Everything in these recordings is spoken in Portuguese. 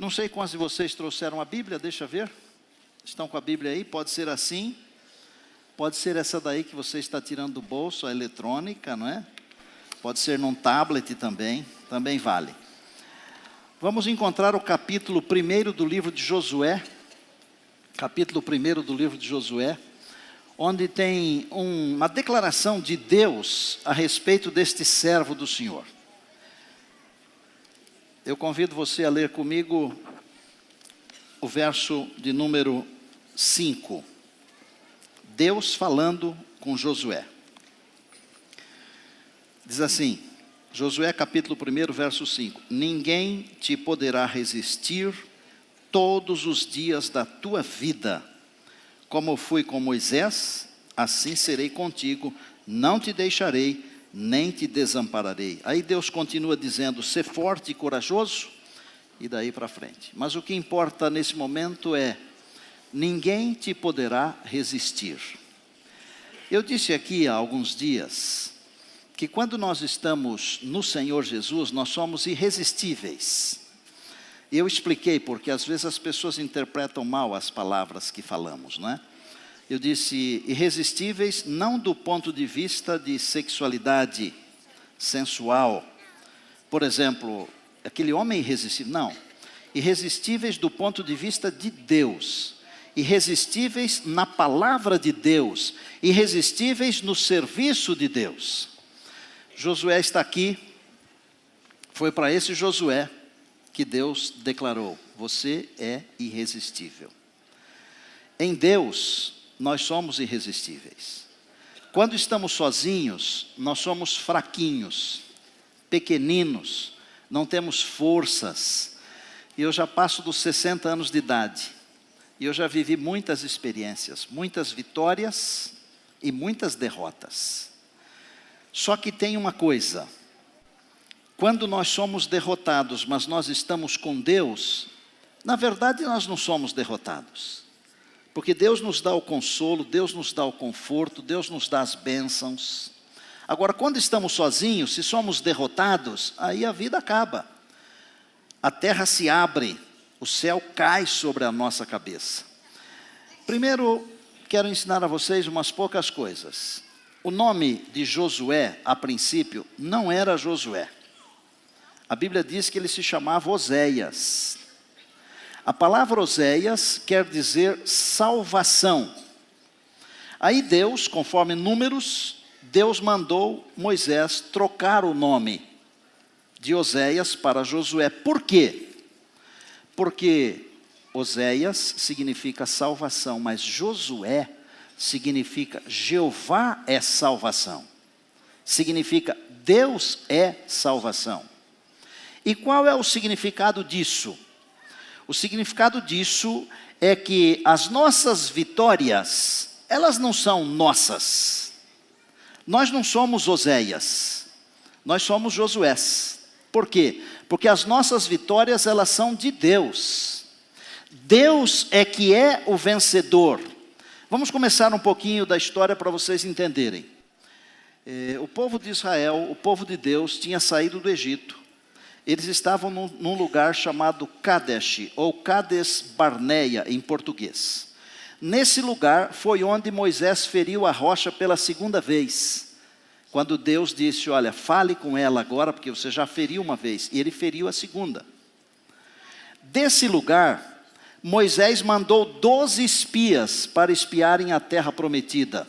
Não sei quantos de vocês trouxeram a Bíblia, deixa eu ver. Estão com a Bíblia aí? Pode ser assim. Pode ser essa daí que você está tirando do bolso, a eletrônica, não é? Pode ser num tablet também vale. Vamos encontrar o capítulo 1 do livro de Josué. Capítulo 1 do livro de Josué, onde tem uma declaração de Deus a respeito deste servo do Senhor. Eu convido você a ler comigo o verso de número 5. Deus falando com Josué. Diz assim, Josué capítulo 1, verso 5. Ninguém te poderá resistir todos os dias da tua vida. Como fui com Moisés, assim serei contigo, não te deixarei, nem te desampararei. Aí Deus continua dizendo, ser forte e corajoso, e daí para frente. Mas o que importa nesse momento é, ninguém te poderá resistir. Eu disse aqui há alguns dias, que quando nós estamos no Senhor Jesus, nós somos irresistíveis. Eu expliquei, porque às vezes as pessoas interpretam mal as palavras que falamos, não é? Eu disse, irresistíveis não do ponto de vista de sexualidade sensual. Por exemplo, aquele homem irresistível, não. Irresistíveis do ponto de vista de Deus. Irresistíveis na palavra de Deus. Irresistíveis no serviço de Deus. Josué está aqui. Foi para esse Josué que Deus declarou, você é irresistível. Em Deus, nós somos irresistíveis. Quando estamos sozinhos, nós somos fraquinhos, pequeninos, não temos forças. E eu já passo dos 60 anos de idade. E eu já vivi muitas experiências, muitas vitórias e muitas derrotas. Só que tem uma coisa, quando nós somos derrotados, mas nós estamos com Deus, na verdade nós não somos derrotados. Porque Deus nos dá o consolo, Deus nos dá o conforto, Deus nos dá as bênçãos. Agora, quando estamos sozinhos, se somos derrotados, aí a vida acaba. A terra se abre, o céu cai sobre a nossa cabeça. Primeiro, quero ensinar a vocês umas poucas coisas. O nome de Josué, a princípio, não era Josué. A Bíblia diz que ele se chamava Oséias. A palavra Oséias quer dizer salvação. Aí Deus, conforme Números, Deus mandou Moisés trocar o nome de Oséias para Josué. Por quê? Porque Oséias significa salvação, mas Josué significa Jeová é salvação. Significa Deus é salvação. E qual é o significado disso? O significado disso é que as nossas vitórias, elas não são nossas. Nós não somos Oséias, nós somos Josués. Por quê? Porque as nossas vitórias, elas são de Deus. Deus é que é o vencedor. Vamos começar um pouquinho da história para vocês entenderem. O povo de Israel, o povo de Deus, tinha saído do Egito. Eles estavam num lugar chamado Kadesh, ou Cades Barneia, em português. Nesse lugar foi onde Moisés feriu a rocha pela segunda vez. Quando Deus disse, olha, fale com ela agora, porque você já feriu uma vez. E ele feriu a segunda. Desse lugar, Moisés mandou 12 espias para espiarem a terra prometida.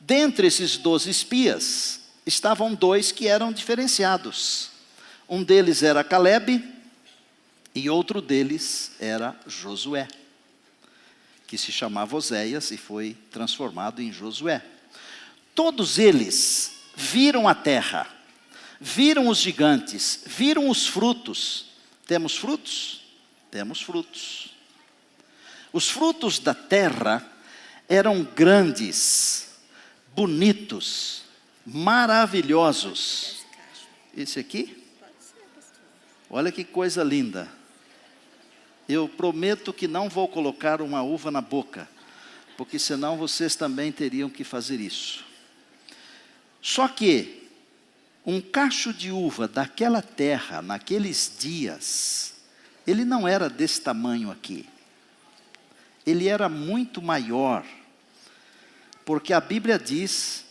Dentre esses 12 espias, estavam 2 que eram diferenciados. Um deles era Calebe e outro deles era Josué, que se chamava Oséias e foi transformado em Josué. Todos eles viram a terra, viram os gigantes, viram os frutos. Temos frutos? Temos frutos. Os frutos da terra eram grandes, bonitos, maravilhosos. Esse aqui? Olha que coisa linda. Eu prometo que não vou colocar uma uva na boca, porque senão vocês também teriam que fazer isso. Só que um cacho de uva daquela terra, naqueles dias, ele não era desse tamanho aqui. Ele era muito maior, porque a Bíblia diz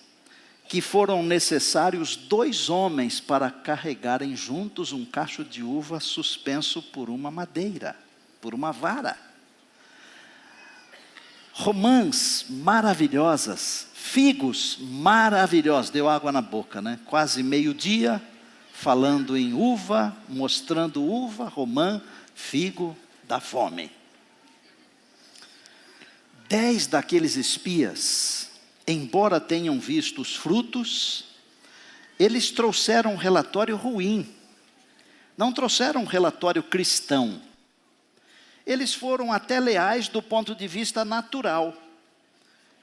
que foram necessários 2 homens para carregarem juntos um cacho de uva suspenso por uma madeira, por uma vara. Romãs maravilhosas, figos maravilhosos, deu água na boca, né? Quase meio-dia, falando em uva, mostrando uva, romã, figo, dá fome. 10 daqueles espias, embora tenham visto os frutos, eles trouxeram um relatório ruim. Não trouxeram um relatório cristão. Eles foram até leais do ponto de vista natural.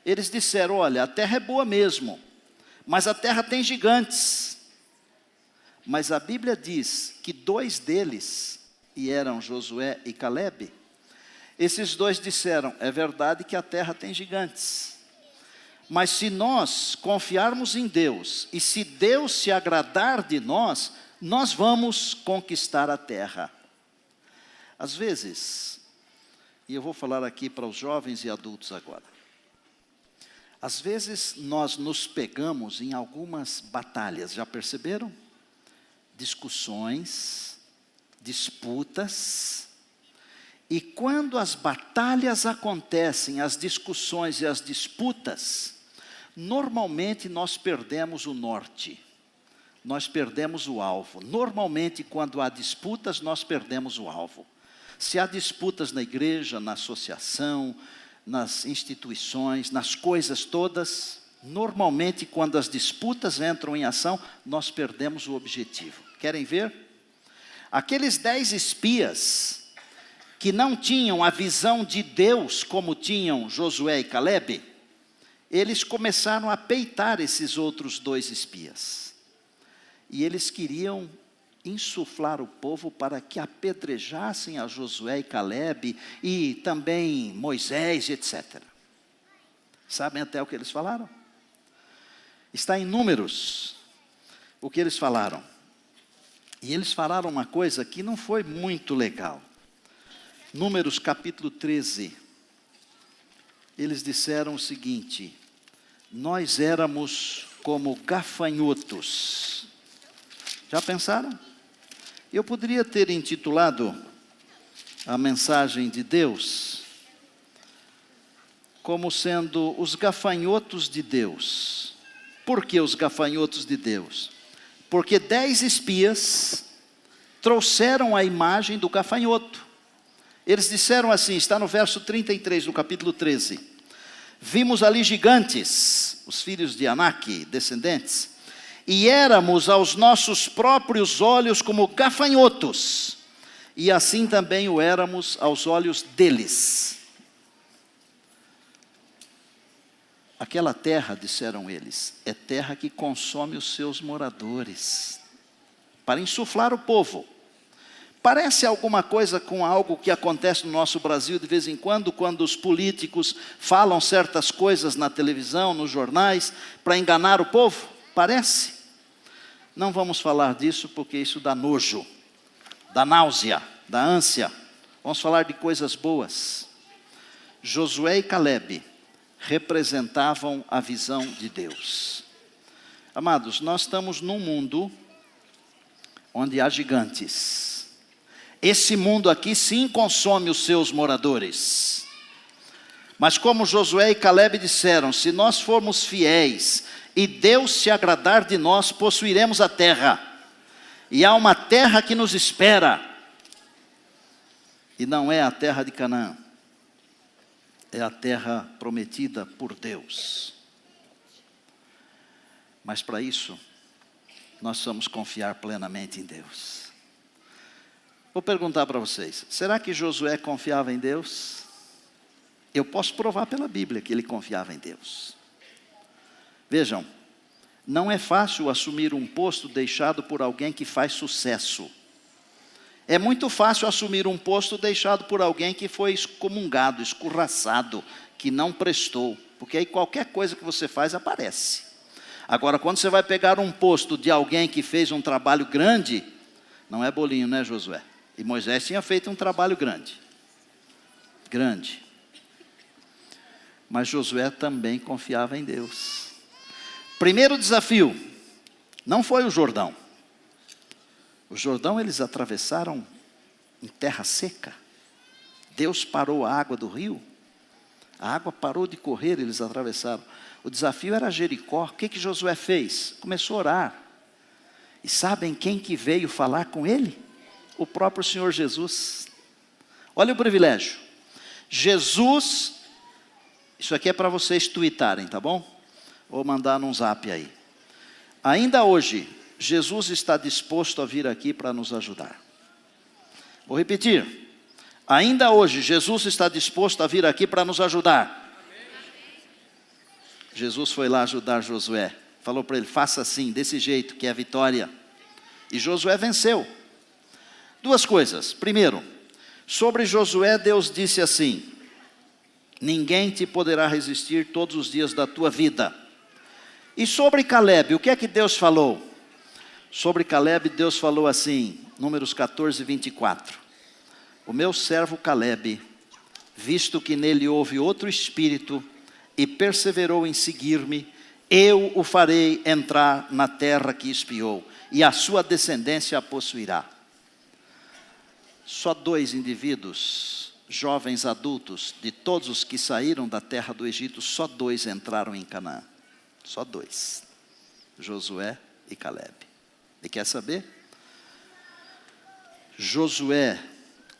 Eles disseram, olha, a terra é boa mesmo, mas a terra tem gigantes. Mas a Bíblia diz que 2 deles, e eram Josué e Calebe, esses 2 disseram, é verdade que a terra tem gigantes. Mas se nós confiarmos em Deus, e se Deus se agradar de nós, nós vamos conquistar a terra. Às vezes, e eu vou falar aqui para os jovens e adultos agora. Às vezes nós nos pegamos em algumas batalhas, já perceberam? Discussões, disputas. E quando as batalhas acontecem, as discussões e as disputas, normalmente nós perdemos o norte, nós perdemos o alvo. Normalmente, quando há disputas, nós perdemos o alvo. Se há disputas na igreja, na associação, nas instituições, nas coisas todas, normalmente, quando as disputas entram em ação, nós perdemos o objetivo. Querem ver? Aqueles 10 espias que não tinham a visão de Deus como tinham Josué e Calebe, eles começaram a peitar esses outros 2 espias. E eles queriam insuflar o povo para que apedrejassem a Josué e Calebe e também Moisés, etc. Sabem até o que eles falaram? Está em Números o que eles falaram. E eles falaram uma coisa que não foi muito legal. Números capítulo 13, eles disseram o seguinte, nós éramos como gafanhotos. Já pensaram? Eu poderia ter intitulado a mensagem de Deus como sendo os gafanhotos de Deus. Por que os gafanhotos de Deus? Porque 10 espias trouxeram a imagem do gafanhoto. Eles disseram assim, está no verso 33 do capítulo 13. Vimos ali gigantes, os filhos de Anak, descendentes, e éramos aos nossos próprios olhos como gafanhotos, e assim também o éramos aos olhos deles. Aquela terra, disseram eles, é terra que consome os seus moradores, para insuflar o povo. Parece alguma coisa com algo que acontece no nosso Brasil de vez em quando os políticos falam certas coisas na televisão, nos jornais, para enganar o povo? Parece. Não vamos falar disso porque isso dá nojo, dá náusea, dá ânsia. Vamos falar de coisas boas. Josué e Calebe representavam a visão de Deus. Amados, nós estamos num mundo onde há gigantes. Esse mundo aqui sim consome os seus moradores. Mas como Josué e Calebe disseram, se nós formos fiéis e Deus se agradar de nós, possuiremos a terra. E há uma terra que nos espera. E não é a terra de Canaã. É a terra prometida por Deus. Mas para isso, nós vamos confiar plenamente em Deus. Vou perguntar para vocês, será que Josué confiava em Deus? Eu posso provar pela Bíblia que ele confiava em Deus. Vejam, não é fácil assumir um posto deixado por alguém que faz sucesso. É muito fácil assumir um posto deixado por alguém que foi excomungado, escorraçado, que não prestou, porque aí qualquer coisa que você faz aparece. Agora, quando você vai pegar um posto de alguém que fez um trabalho grande, não é bolinho, né, Josué? E Moisés tinha feito um trabalho grande. Grande. Mas Josué também confiava em Deus. Primeiro desafio, não foi o Jordão. O Jordão eles atravessaram em terra seca. Deus parou a água do rio. A água parou de correr, eles atravessaram. O desafio era Jericó. O que Josué fez? Começou a orar. E sabem quem que veio falar com ele? O próprio Senhor Jesus. Olha o privilégio. Jesus, isso aqui é para vocês tweetarem, tá bom? Vou mandar num zap aí. Ainda hoje, Jesus está disposto a vir aqui para nos ajudar. Vou repetir. Ainda hoje, Jesus está disposto a vir aqui para nos ajudar. Jesus foi lá ajudar Josué. Falou para ele, faça assim, desse jeito, que é a vitória. E Josué venceu. Duas coisas. Primeiro, sobre Josué, Deus disse assim: ninguém te poderá resistir todos os dias da tua vida. E sobre Caleb, o que é que Deus falou? Sobre Caleb, Deus falou assim, Números 14, 24. O meu servo Caleb, visto que nele houve outro espírito, e perseverou em seguir-me, eu o farei entrar na terra que espiou, e a sua descendência a possuirá. Só 2 indivíduos, jovens adultos, de todos os que saíram da terra do Egito, só 2 entraram em Canaã. Só 2. Josué e Caleb. E quer saber? Josué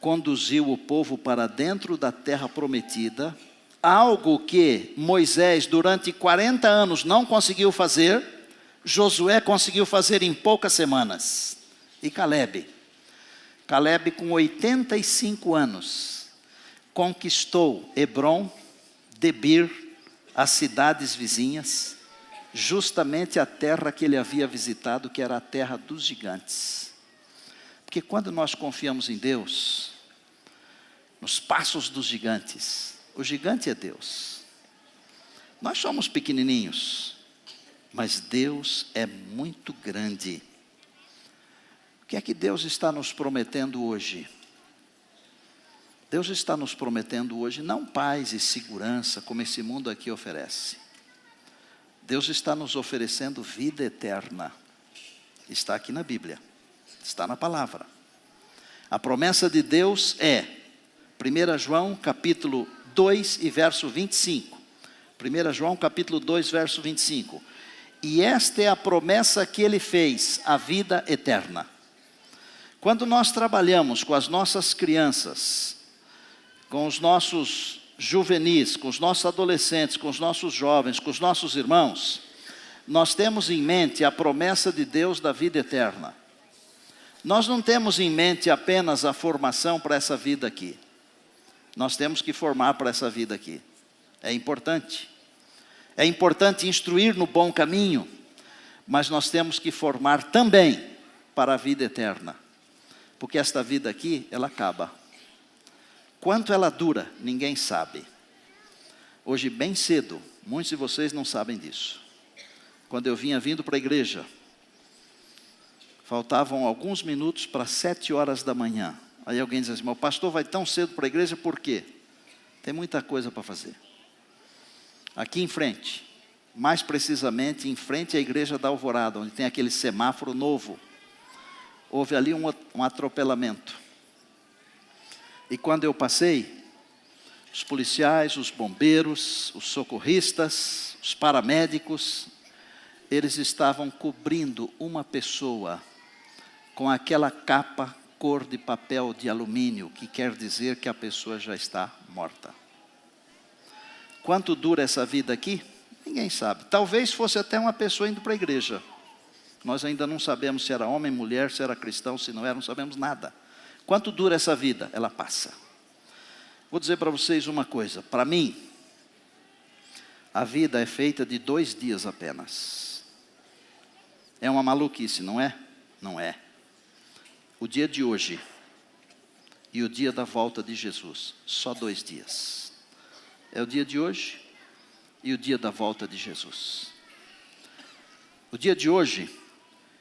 conduziu o povo para dentro da terra prometida, algo que Moisés durante 40 anos não conseguiu fazer, Josué conseguiu fazer em poucas semanas. E Caleb com 85 anos, conquistou Hebrom, Debir, as cidades vizinhas, justamente a terra que ele havia visitado, que era a terra dos gigantes. Porque quando nós confiamos em Deus, nos passos dos gigantes, o gigante é Deus. Nós somos pequenininhos, mas Deus é muito grande. O que é que Deus está nos prometendo hoje? Deus está nos prometendo hoje não paz e segurança como esse mundo aqui oferece. Deus está nos oferecendo vida eterna. Está aqui na Bíblia, está na palavra. A promessa de Deus é 1 João capítulo 2 e verso 25. 1 João capítulo 2, verso 25. E esta é a promessa que ele fez, a vida eterna. Quando nós trabalhamos com as nossas crianças, com os nossos juvenis, com os nossos adolescentes, com os nossos jovens, com os nossos irmãos, nós temos em mente a promessa de Deus da vida eterna. Nós não temos em mente apenas a formação para essa vida aqui. Nós temos que formar para essa vida aqui. É importante. É importante instruir no bom caminho, mas nós temos que formar também para a vida eterna. Porque esta vida aqui, ela acaba. Quanto ela dura, ninguém sabe. Hoje, bem cedo, muitos de vocês não sabem disso. Quando eu vinha vindo para a igreja, faltavam alguns minutos para 7 horas da manhã. Aí alguém diz assim, mas o pastor vai tão cedo para a igreja por quê? Tem muita coisa para fazer. Aqui em frente, mais precisamente em frente à igreja da Alvorada, onde tem aquele semáforo novo, houve ali um atropelamento. E quando eu passei, os policiais, os bombeiros, os socorristas, os paramédicos, eles estavam cobrindo uma pessoa com aquela capa cor de papel de alumínio, que quer dizer que a pessoa já está morta. Quanto dura essa vida aqui? Ninguém sabe. Talvez fosse até uma pessoa indo para a igreja. Nós ainda não sabemos se era homem, mulher, se era cristão, se não era, não sabemos nada. Quanto dura essa vida? Ela passa. Vou dizer para vocês uma coisa. Para mim, a vida é feita de 2 dias apenas. É uma maluquice, não é? Não é. O dia de hoje e o dia da volta de Jesus, só 2 dias. É o dia de hoje e o dia da volta de Jesus. O dia de hoje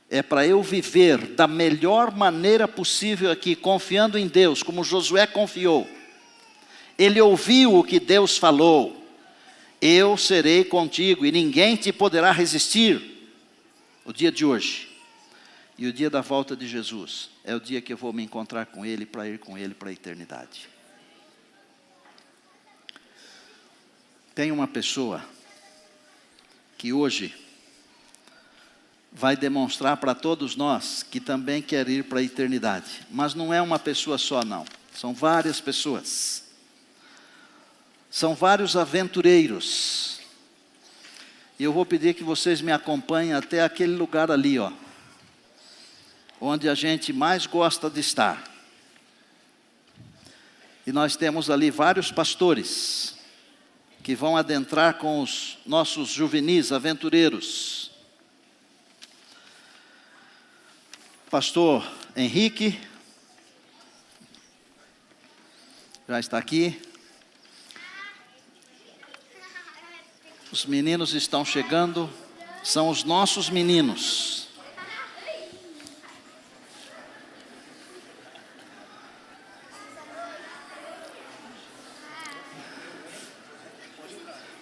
é para eu viver da melhor maneira possível aqui, confiando em Deus, como Josué confiou. Ele ouviu o que Deus falou. Eu serei contigo e ninguém te poderá resistir. O dia de hoje e o dia da volta de Jesus é o dia que eu vou me encontrar com Ele, para ir com Ele para a eternidade. Tem uma pessoa que hoje vai demonstrar para todos nós que também quer ir para a eternidade. Mas não é uma pessoa só não, são várias pessoas. São vários aventureiros. E eu vou pedir que vocês me acompanhem até aquele lugar ali, ó, onde a gente mais gosta de estar. E nós temos ali vários pastores que vão adentrar com os nossos juvenis aventureiros. Pastor Henrique já está aqui. Os meninos estão chegando, são os nossos meninos.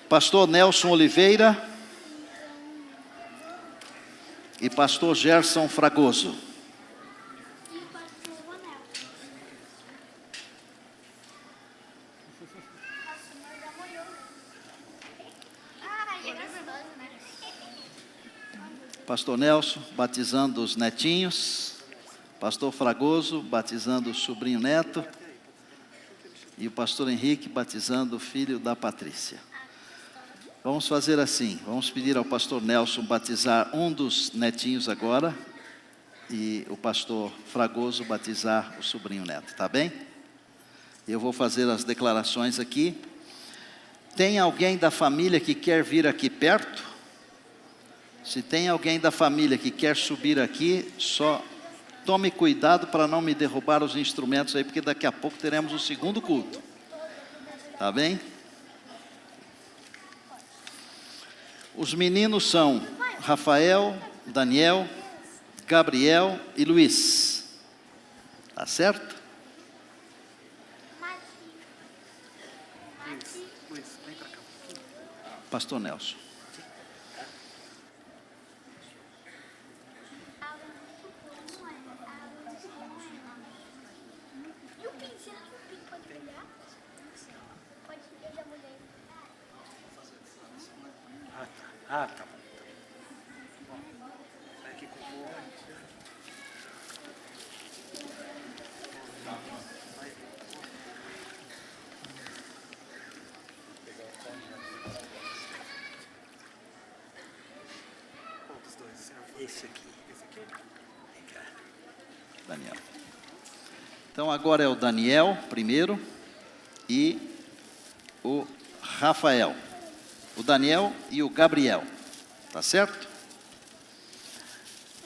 Pastor Nelson Oliveira e pastor Gerson Fragoso. Pastor Nelson batizando os netinhos, pastor Fragoso batizando o sobrinho neto e o pastor Henrique batizando o filho da Patrícia. Vamos fazer assim, vamos pedir ao pastor Nelson batizar um dos netinhos agora e o pastor Fragoso batizar o sobrinho neto, tá bem? Eu vou fazer as declarações aqui. Tem alguém da família que quer vir aqui perto? Se tem alguém da família que quer subir aqui, só tome cuidado para não me derrubar os instrumentos aí, porque daqui a pouco teremos o segundo culto. Tá bem? Os meninos são Rafael, Daniel, Gabriel e Luiz. Tá certo? Pastor Nelson. Tá bom. Sai aqui com o qual dos dois? Esse aqui. Esse aqui? Vem cá. Daniel. Então agora é o Daniel primeiro e o Rafael. O Daniel e o Gabriel, tá certo?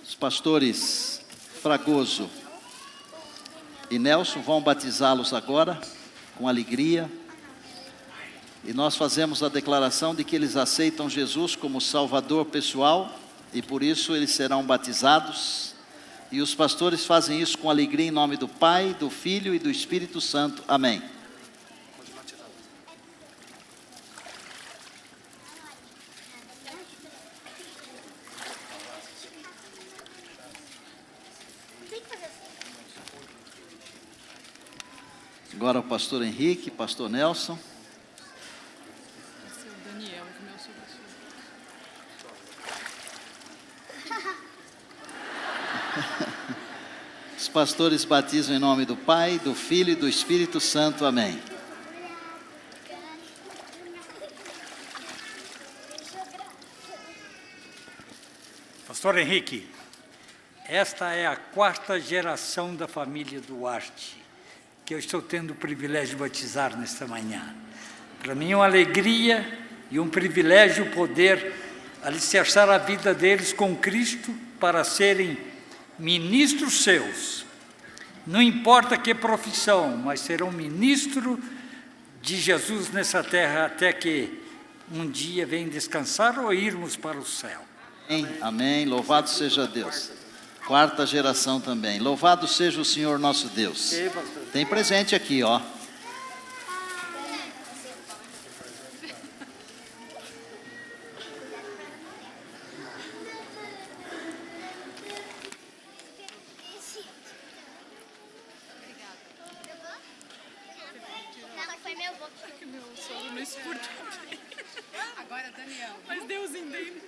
Os pastores Fragoso e Nelson vão batizá-los agora, com alegria. E nós fazemos a declaração de que eles aceitam Jesus como Salvador pessoal, e por isso eles serão batizados. E os pastores fazem isso com alegria em nome do Pai, do Filho e do Espírito Santo. Amém. Agora o pastor Henrique, pastor Nelson. Esse é o Daniel, o meu sobrinho. Os pastores batizam em nome do Pai, do Filho e do Espírito Santo. Amém. Pastor Henrique, esta é a 4ª geração da família Duarte, que eu estou tendo o privilégio de batizar nesta manhã. Para mim é uma alegria e um privilégio poder alicerçar a vida deles com Cristo para serem ministros seus. Não importa que profissão, mas serão ministros de Jesus nessa terra até que um dia venham descansar ou irmos para o céu. Amém, amém. Louvado seja Deus. Quarta geração também. Louvado seja o Senhor nosso Deus. Ei, pastor. Tem presente aqui, ó. Não, foi meu avô. Que meu sogro não escuta. Agora, Daniel. Mas Deusinho dele.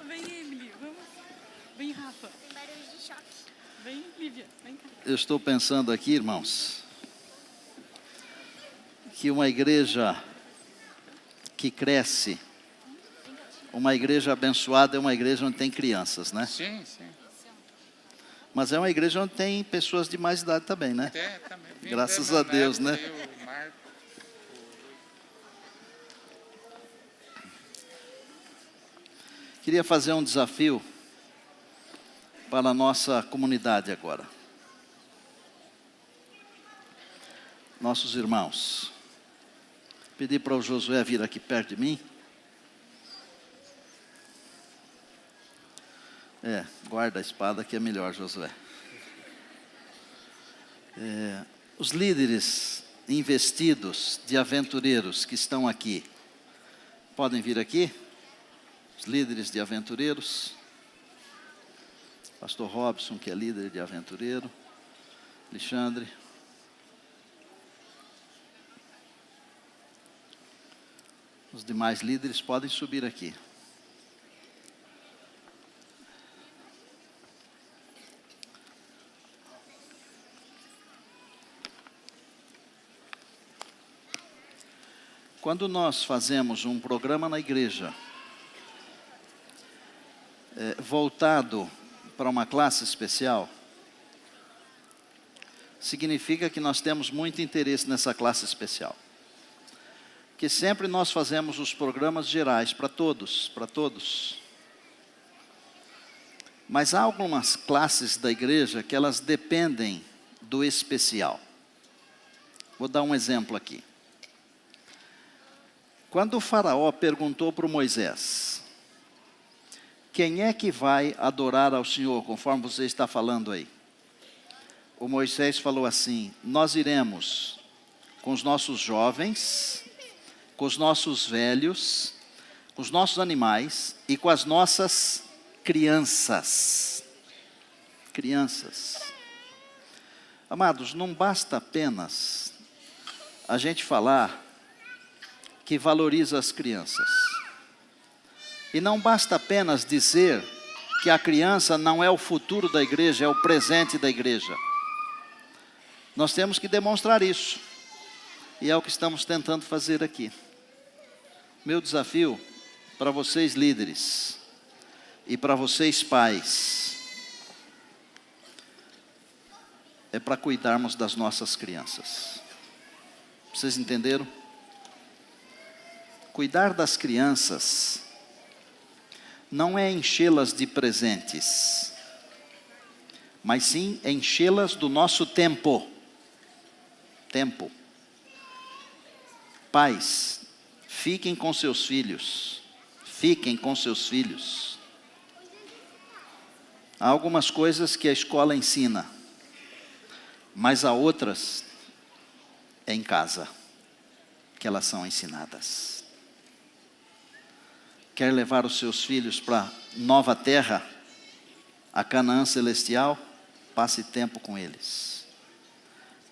Vem, Emily. Vamos. Vem, Rafa. Tem barulho de choque. Vem, Lívia. Vem cá. Eu estou pensando aqui, irmãos, que uma igreja que cresce, uma igreja abençoada é uma igreja onde tem crianças, né? Sim, sim. Mas é uma igreja onde tem pessoas de mais idade também, né? É, também. Vim Graças ver meu a Deus, neto, né? eu, Marco. Queria fazer um desafio para a nossa comunidade agora. Nossos irmãos. Pedir para o Josué vir aqui perto de mim. Guarda a espada que é melhor, Josué. Os líderes investidos de aventureiros que estão aqui, podem vir aqui? Os líderes de aventureiros. Pastor Robson, que é líder de aventureiro. Alexandre. Os demais líderes podem subir aqui. Quando nós fazemos um programa na igreja, voltado para uma classe especial, significa que nós temos muito interesse nessa classe especial. Que sempre nós fazemos os programas gerais para todos, Mas há algumas classes da igreja que elas dependem do especial. Vou dar um exemplo aqui. Quando o faraó perguntou para o Moisés, quem é que vai adorar ao Senhor, conforme você está falando aí? O Moisés falou assim, nós iremos com os nossos jovens, com os nossos velhos, com os nossos animais e com as nossas crianças. Crianças. Amados, não basta apenas a gente falar que valoriza as crianças. E não basta apenas dizer que a criança não é o futuro da igreja, é o presente da igreja. Nós temos que demonstrar isso. E é o que estamos tentando fazer aqui. Meu desafio para vocês líderes e para vocês pais é para cuidarmos das nossas crianças. Vocês entenderam? Cuidar das crianças não é enchê-las de presentes, mas sim enchê-las do nosso tempo. Tempo. Pais, fiquem com seus filhos. Fiquem com seus filhos. Há algumas coisas que a escola ensina, mas há outras é em casa que elas são ensinadas. Quer levar os seus filhos para nova terra, a Canaã celestial? Passe tempo com eles.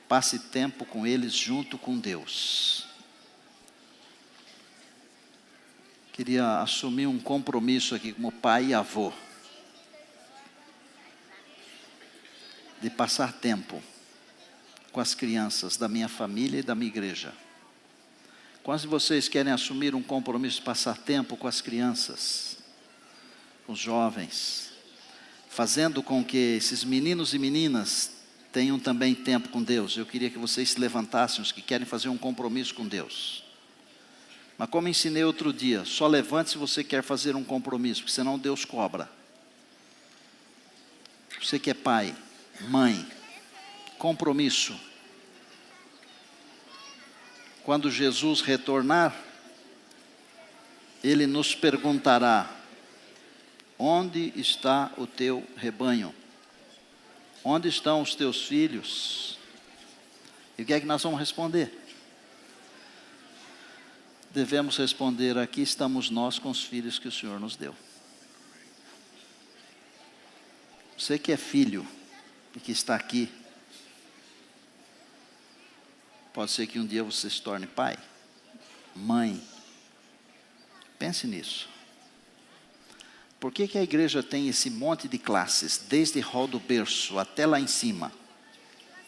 Passe tempo com eles junto com Deus. Queria assumir um compromisso aqui como pai e avô. De passar tempo com as crianças da minha família e da minha igreja. Quantos de vocês querem assumir um compromisso de passar tempo com as crianças, com os jovens, fazendo com que esses meninos e meninas tenham também tempo com Deus? Eu queria que vocês se levantassem, os que querem fazer um compromisso com Deus. Mas como ensinei outro dia, só levante se você quer fazer um compromisso, porque senão Deus cobra. Você que é pai, mãe, compromisso. Quando Jesus retornar, Ele nos perguntará, onde está o teu rebanho? Onde estão os teus filhos? E o que é que nós vamos responder? Devemos responder: aqui estamos nós com os filhos que o Senhor nos deu. Você que é filho e que está aqui, pode ser que um dia você se torne pai, mãe. Pense nisso. Por que a igreja tem esse monte de classes, desde hall do berço até lá em cima,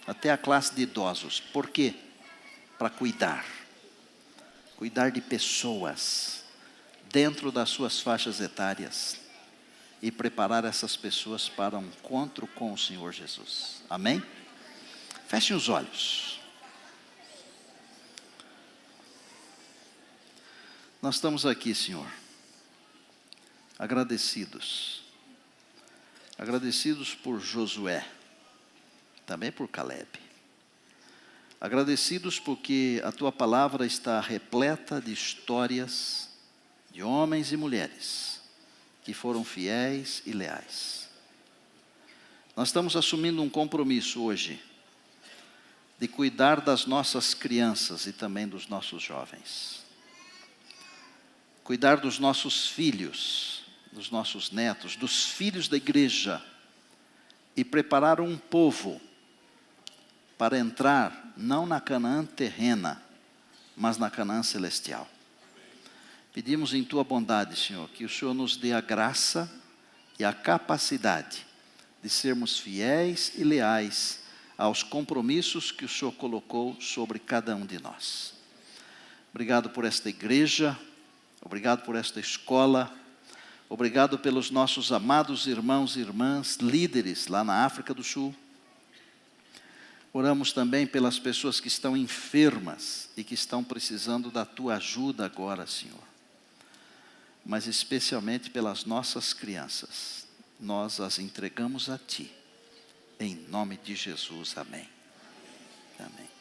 até a classe de idosos? Por quê? Para cuidar de pessoas dentro das suas faixas etárias e preparar essas pessoas para um encontro com o Senhor Jesus. Amém? Fechem os olhos. Nós estamos aqui, Senhor, agradecidos por Josué, também por Caleb, agradecidos porque a Tua palavra está repleta de histórias de homens e mulheres que foram fiéis e leais. Nós estamos assumindo um compromisso hoje de cuidar das nossas crianças e também dos nossos jovens, cuidar dos nossos filhos, dos nossos netos, dos filhos da igreja, e preparar um povo para entrar não na Canaã terrena, mas na Canaã celestial. Pedimos em Tua bondade, Senhor, que o Senhor nos dê a graça e a capacidade de sermos fiéis e leais aos compromissos que o Senhor colocou sobre cada um de nós. Obrigado por esta igreja, obrigado por esta escola, obrigado pelos nossos amados irmãos e irmãs, líderes lá na África do Sul. Oramos também pelas pessoas que estão enfermas e que estão precisando da Tua ajuda agora, Senhor. Mas especialmente pelas nossas crianças. Nós as entregamos a Ti. Em nome de Jesus, amém. Amém.